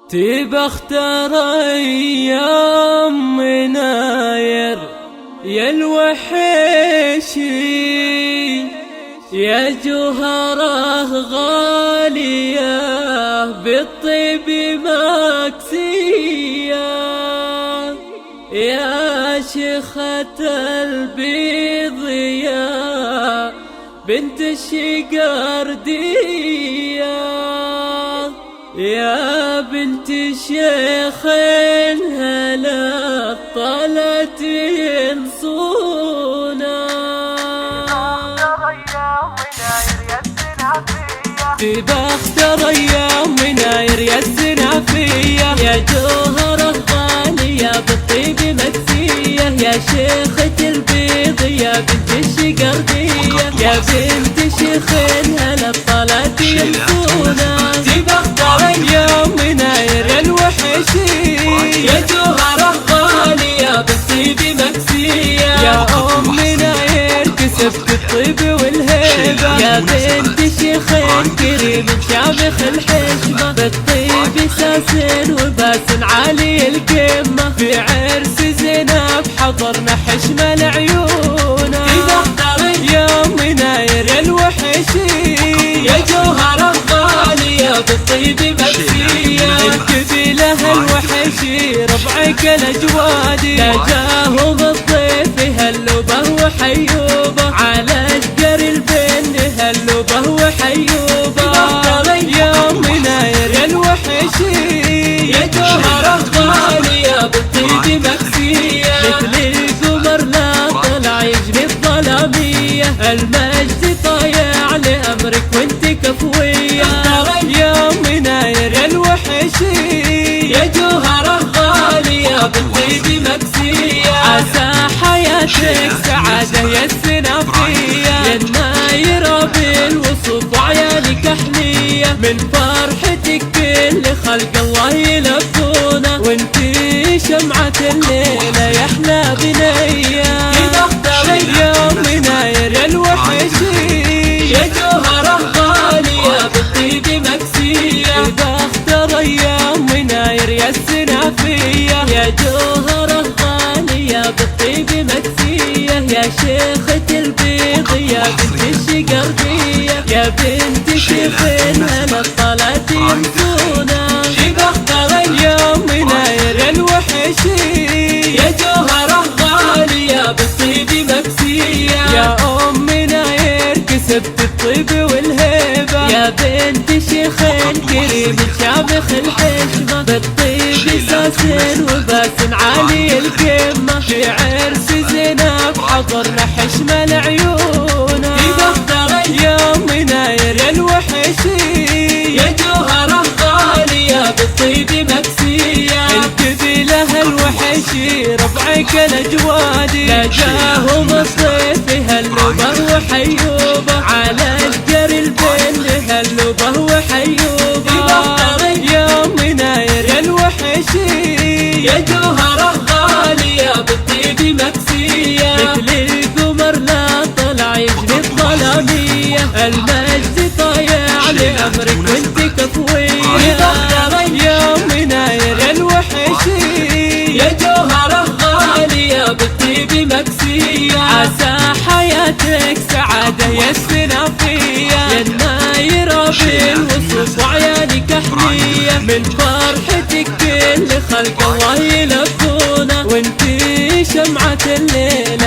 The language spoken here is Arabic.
تبى اختار ايام مناير يا الوحيشي، يا جوهره غالية بالطيب مكسية، يا شيخة البيض يا بنت الشقردية، يا بنت شيخ هلا طلت ينصونا. تبى اختار ايام مناير يا الزنافية، يا جوهرة غالية بالطيب مكسية، يا شيخة البيض يا بنت الشقردية، يا بنت شيخ هلا طلت ينصونا. تبى اختار ايام مناير يا الوحيشي، يا جوهرة غالية بالطيب مكسية، يا ام مناير كسبت الطيب والهيبة، يا بنت شيخ كريم شامخ الحشمة، بالطيب ساسن وباسن عالي القمة، في عرس زينب حضرنا حشمة لعيونه. إذا اختار يوم مناير يا الوحيشي، يا جوهرة غالية بالطيب مكسية، القبيلة الوحيشي ربعك الأجوادي، لا جاهم الضيف هلوا به وحيوبه، على أشجار البن هلوا به وحيوبه. يوم مناير يا الوحيشي، يا جوهرة غالية بالطيب مكسية، مثل القمر لا طلع يجري الظلامية، المجد طايع لأمرك وانت كفوية. يوم مناير يا الوحيشي، يا جوهرة غالية بالطيب مكسية، عسى حياتك سعادة يا الزنافية، يا النايرة بالوصف وعيالك أحلية، من فرحتك كل خلق الله يلبونا، وانتي شمعة الليلة يا أحلى بنية. إذا اختار يوم مناير يا الوحيشي، يا جوهرة غالية بالطيب مكسية، إذا اختار يوم مناير يا الزنافية، يا جوهرة غالية بالطيب مكسية، يا شيخة البيض يا بنت الشقردية، يا بنت شيخ هلا طلعت ينسونا. إذا اختار اليوم مناير يا الوحيشي، يا جوهرة غالية بالطيب مكسية، يا ام مناير كسبت الطيب والهيبة، يا بنت شيخ كريم شامخ الحشمة، بالطيب ساسن وباسن عالي القمة، في عرس زينب حضرنا حشمة لعيونه. إذا اختار يوم مناير يا الوحيشي، يا جوهرة غالية بالطيب مكسية، القبيلة الوحيشي ربعك الأجوادي، لا جاهم الضيف هلوا به وحيوبه، على أشجار البن هلوا به وحيوبه. يوم مناير يا الوحيشي، يا جوهرة غالية بالطيب مكسية، مثل القمر لا طلع يجري الظلامية، المجد طايع لأمرك وانت كفوية. يوم مناير يا الوحيشي، يا جوهرة غالية بالطيب مكسية، عسى حياتك سعادة يا الزنافية، يا النايرة بالوصف وعيالك أحلية، من فرحتك كل خلق الله يلبونا، وانتي شمعة الليلة